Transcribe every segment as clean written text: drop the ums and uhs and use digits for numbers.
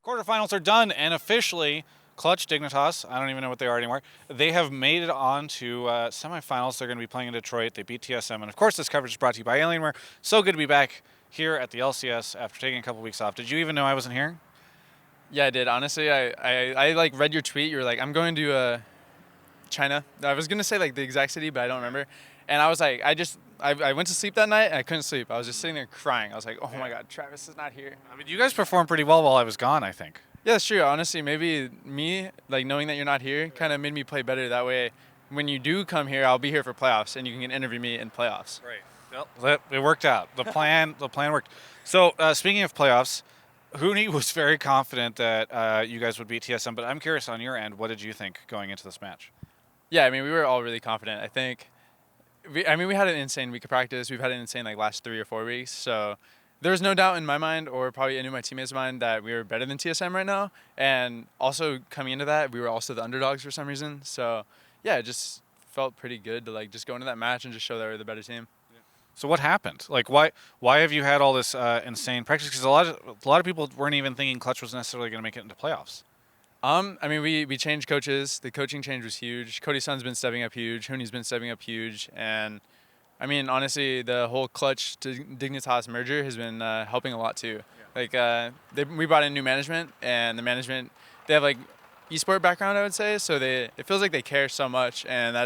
Quarterfinals are done, and officially, Clutch Dignitas, I don't even know what they are anymore, they have made it on to semifinals. They're going to be playing in Detroit. They beat TSM, and of course, this coverage is brought to you by Alienware. So good to be back here at the LCS after taking a couple weeks off. Did you even know I wasn't here? Yeah, I did. Honestly, I like read your tweet. You were like, I'm going to China. I was going to say like the exact city, but I don't remember. And I was like, I went to sleep that night and I couldn't sleep. I was just sitting there crying. I was like, oh my God, Travis is not here. I mean, you guys performed pretty well while I was gone, I think. Yeah, that's true. Honestly, maybe me, like knowing that you're not here kind of made me play better that way. When you do come here, I'll be here for playoffs and you can interview me in playoffs. Right. Well, it worked out. The plan worked. So speaking of playoffs, Hooney was very confident that you guys would beat TSM, but I'm curious on your end, what did you think going into this match? Yeah, I mean, we were all really confident. I think, we had an insane week of practice. We've had an insane last 3 or 4 weeks. So there was no doubt in my mind, or probably any of my teammates' mind, that we were better than TSM right now. And also coming into that, we were also the underdogs for some reason. So yeah, it just felt pretty good to just go into that match and just show that we're the better team. So what happened? Like, why have you had all this insane practice? Because a lot of people weren't even thinking Clutch was necessarily going to make it into playoffs. I mean, we changed coaches. The coaching change was huge. Cody Sun's been stepping up huge. Hooney's been stepping up huge. And, I mean, honestly, the whole Clutch to Dignitas merger has been helping a lot, too. Yeah. We brought in new management, and the management, they have, esport background, I would say. So it feels like they care so much, and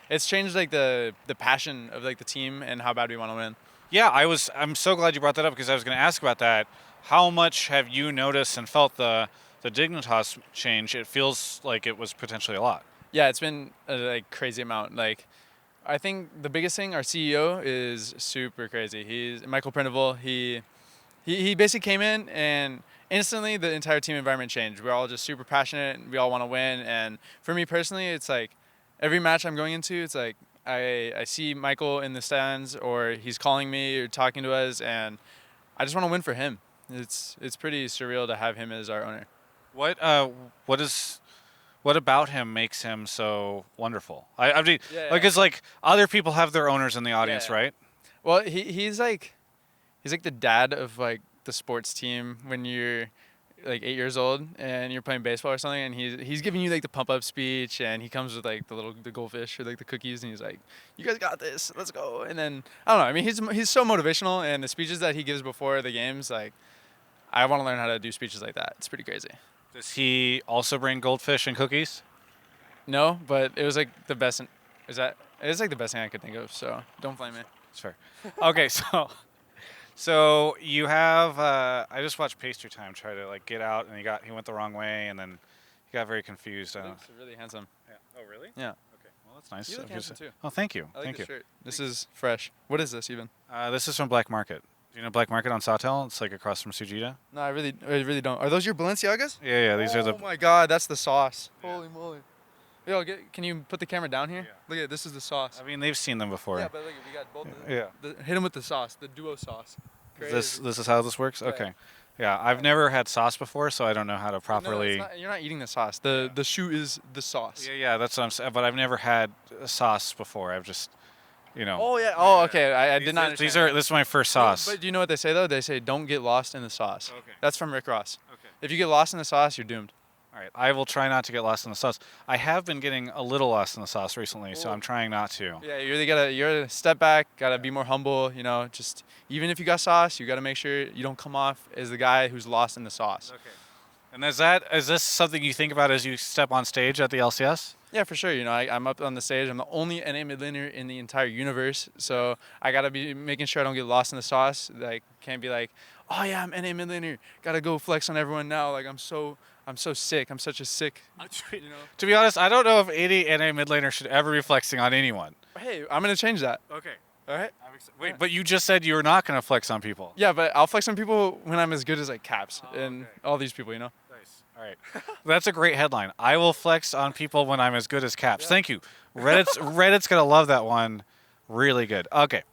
it's changed, the passion of, the team and how bad we want to win. Yeah, I'm so glad you brought that up because I was going to ask about that. How much have you noticed and felt the Dignitas change? It feels like it was potentially a lot. Yeah, it's been a crazy amount. I think the biggest thing, our CEO is super crazy. He's Michael Printable. He basically came in and instantly the entire team environment changed. We're all just super passionate. We all want to win. And for me personally, it's every match I'm going into, it's I see Michael in the stands or he's calling me or talking to us, and I just want to win for him. It's pretty surreal to have him as our owner. What about him makes him so wonderful? I mean, because other people have their owners in the audience, right? Well, he's like the dad of the sports team when you're 8 years old and you're playing baseball or something, and he's giving you the pump up speech, and he comes with the goldfish or the cookies, and he's like, "You guys got this, let's go." And then I don't know. I mean, he's so motivational, and the speeches that he gives before the games, I want to learn how to do speeches like that. It's pretty crazy. Does he also bring goldfish and cookies? No, but it was the best. It was the best thing I could think of. So don't blame me. It's fair. Okay, so you have. I just watched Pastry Time try to get out, and he went the wrong way, and then he got very confused. He looks really handsome. Yeah. Oh, really? Yeah. Okay. Well, that's nice. You look handsome too. Oh, thank you. I like thank the you. shirt. This is fresh. What is this even? This is from Black Market. Do you know Black Market on Sawtell? It's across from Sujita. No, I really don't. Are those your Balenciagas? Yeah. These are the. Oh my God, that's the sauce. Yeah. Holy moly. Yo, can you put the camera down here? Yeah. Look at it. This is the sauce. I mean, they've seen them before. Yeah, but look, we got both. Yeah. Hit them with the sauce, the duo sauce. Crazy. This is how this works? Yeah. Okay. Yeah, I've never had sauce before, so I don't know how to properly. No, you're not eating the sauce. The shoe is the sauce. Yeah, that's what I'm saying. But I've never had sauce before. I've just, Oh yeah. Oh okay. I did not understand. This is my first sauce. But do you know what they say though? They say don't get lost in the sauce. Okay. That's from Rick Ross. Okay. If you get lost in the sauce, you're doomed. All right. I will try not to get lost in the sauce. I have been getting a little lost in the sauce recently, so I'm trying not to. Yeah, you gotta step back. Gotta be more humble. Just even if you got sauce, you gotta make sure you don't come off as the guy who's lost in the sauce. Okay. And is this something you think about as you step on stage at the LCS? Yeah, for sure. I'm up on the stage. I'm the only NA mid laner in the entire universe, so I gotta be making sure I don't get lost in the sauce. Can't be oh yeah, I'm NA mid laner. Gotta go flex on everyone now. I'm so sick. I'm such a sick. To be honest, I don't know if any NA mid laner should ever be flexing on anyone. Hey, I'm gonna change that. Okay. All right. Wait, but you just said you were not gonna flex on people. Yeah, but I'll flex on people when I'm as good as Caps and all these people. Nice. All right. That's a great headline. I will flex on people when I'm as good as Caps. Yeah. Thank you. Reddit's gonna love that one. Really good. Okay.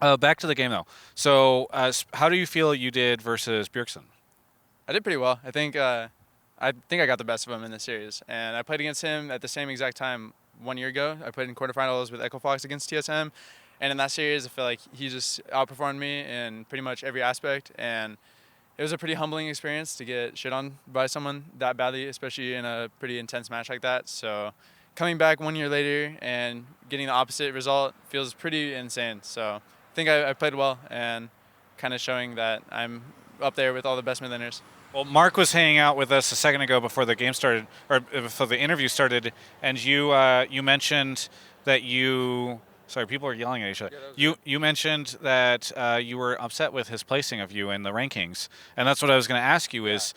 Back to the game though. So, how do you feel you did versus Bjergsen? I did pretty well. I think I got the best of him in this series, and I played against him at the same exact time 1 year ago. I played in quarterfinals with Echo Fox against TSM, and in that series, I feel like he just outperformed me in pretty much every aspect. And it was a pretty humbling experience to get shit on by someone that badly, especially in a pretty intense match like that. So coming back 1 year later and getting the opposite result feels pretty insane. So I think I played well and kind of showing that I'm up there with all the best mid-laners. Well, Mark was hanging out with us a second ago before the game started, or before the interview started, and you mentioned that you. Sorry, people are yelling at each other. You mentioned that you were upset with his placing of you in the rankings, and that's what I was going to ask you. Is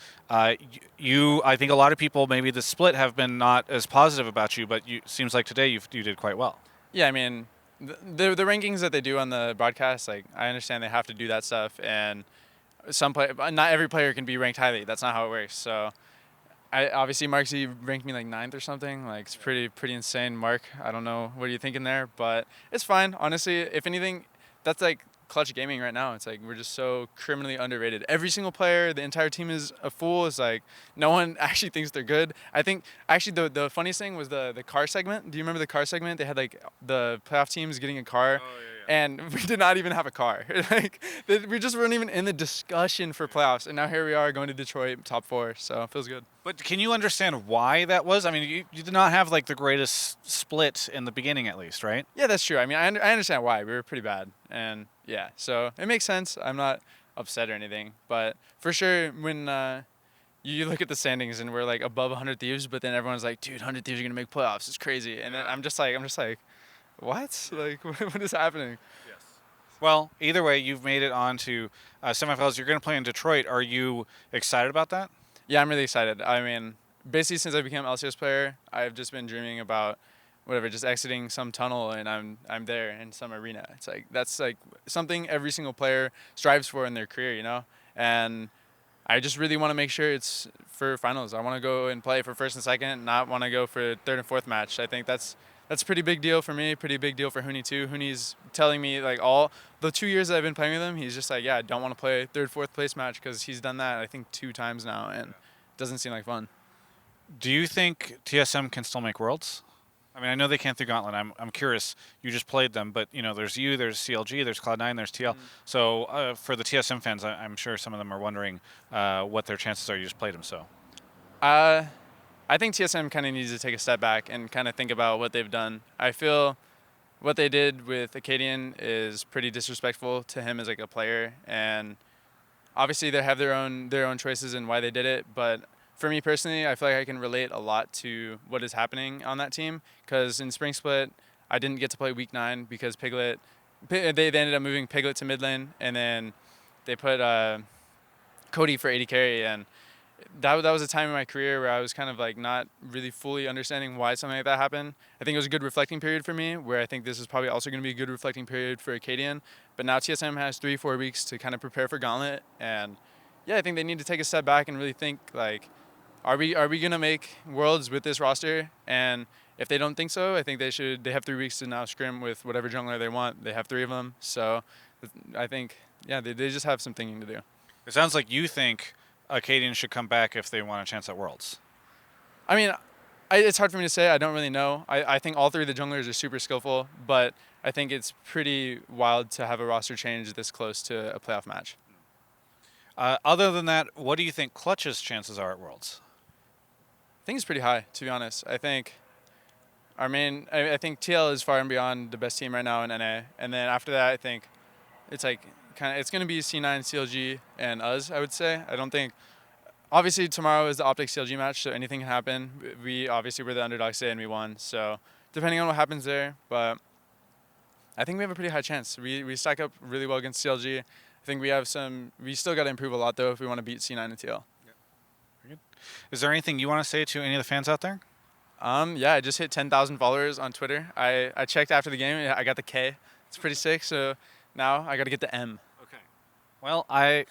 you? I think a lot of people, maybe the split, have been not as positive about you, but you seems like today you did quite well. Yeah, I mean, the rankings that they do on the broadcast, like I understand they have to do that stuff, and not every player can be ranked highly. That's not how it works. So, obviously Marksy ranked me like 9th or something. Like it's pretty insane. Mark, I don't know what are you thinking there, but it's fine. Honestly, if anything, that's like Clutch Gaming right now. It's like we're just so criminally underrated. Every single player, the entire team is a fool. It's like no one actually thinks they're good. I think actually the funniest thing was the car segment. Do you remember the car segment? They had like the playoff teams getting a car. Oh, yeah. And we did not even have a car. Like we just weren't even in the discussion for playoffs, and now here we are going to Detroit, top 4. So it feels good. But can you understand why that was? I mean, you did not have like the greatest split in the beginning, at least, right? Yeah, that's true. I mean, I understand why. We were pretty bad, and yeah, so it makes sense. I'm not upset or anything, but for sure when you look at the standings and we're like above 100 Thieves, but then everyone's like, dude, 100 Thieves are gonna make playoffs. It's crazy, and then I'm just like. What? Like, what is happening? Yes. Well, either way, you've made it on to semifinals. You're going to play in Detroit. Are you excited about that? Yeah, I'm really excited. I mean, basically since I became LCS player, I've just been dreaming about just exiting some tunnel and I'm there in some arena. It's like that's like something every single player strives for in their career, you know? And I just really want to make sure it's for finals. I want to go and play for first and second, not want to go for third and fourth match. I think that's a pretty big deal for me, pretty big deal for Hooney too. Hooney's telling me like all the 2 years that I've been playing with him, he's just like, yeah, I don't want to play third, fourth place match because he's done that I think 2 times now and it doesn't seem like fun. Do you think TSM can still make Worlds? I mean, I know they can't through Gauntlet. I'm curious. You just played them, but you know, there's you, there's CLG, there's Cloud9, there's TL. So for the TSM fans, I'm sure some of them are wondering what their chances are. You just played them, so. I think TSM kind of needs to take a step back and kind of think about what they've done. I feel what they did with Acadian is pretty disrespectful to him as like a player, and obviously they have their own choices and why they did it. But for me personally, I feel like I can relate a lot to what is happening on that team because in Spring Split, I didn't get to play Week 9 because they ended up moving Piglet to mid lane, and then they put Cody for AD carry, and that was a time in my career where I was kind of like not really fully understanding why something like that happened. I think it was a good reflecting period for me, where I think this is probably also going to be a good reflecting period for Acadian. But now TSM has 3-4 weeks to kind of prepare for Gauntlet, and yeah, I think they need to take a step back and really think like, are we going to make Worlds with this roster? And if they don't think so, I think they have 3 weeks to now scrim with whatever jungler they want. They have 3 of them, so I think they just have some thinking to do. It sounds like you think Acadian should come back if they want a chance at Worlds. I mean, it's hard for me to say. I don't really know. I think all 3 of the junglers are super skillful, but I think it's pretty wild to have a roster change this close to a playoff match. Other than that, what do you think Clutch's chances are at Worlds? I think it's pretty high, to be honest. I think I think TL is far and beyond the best team right now in NA, and then after that, I think it's like it's going to be C9, CLG, and us, I would say. I don't think... Obviously, tomorrow is the Optic CLG match, so anything can happen. We obviously were the underdogs today, and we won. So depending on what happens there, but I think we have a pretty high chance. We stack up really well against CLG. I think we still got to improve a lot, though, if we want to beat C9 and TL. Yeah. Very good. Is there anything you want to say to any of the fans out there? Yeah, I just hit 10,000 followers on Twitter. I checked after the game. I got the K. It's pretty sick, so now I got to get the M. Well, I'm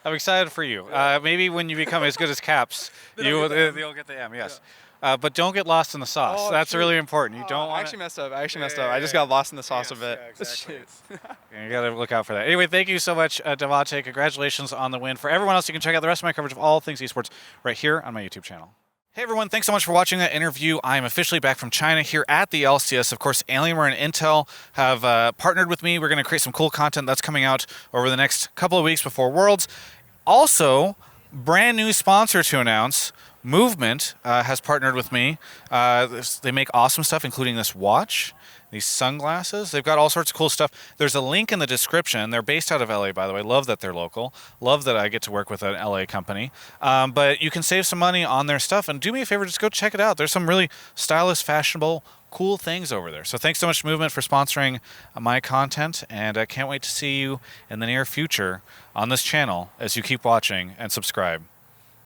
excited for you. Maybe when you become as good as Caps, you'll get the M. Yes, but don't get lost in the sauce. Oh, that's true. really important. You don't. I actually messed up. I just got lost in the sauce of it. Yeah, exactly. You got to look out for that. Anyway, thank you so much, Damonte. Congratulations on the win. For everyone else, you can check out the rest of my coverage of all things esports right here on my YouTube channel. Hey everyone, thanks so much for watching that interview. I'm officially back from China here at the LCS. Of course, Alienware and Intel have partnered with me. We're going to create some cool content that's coming out over the next couple of weeks before Worlds. Also, brand new sponsor to announce. Movement has partnered with me. They make awesome stuff, including this watch, these sunglasses. They've got all sorts of cool stuff. There's a link in the description. They're based out of LA, by the way. Love that they're local. Love that I get to work with an LA company. But you can save some money on their stuff. And do me a favor, just go check it out. There's some really stylish, fashionable, cool things over there. So thanks so much, Movement, for sponsoring my content. And I can't wait to see you in the near future on this channel as you keep watching and subscribe.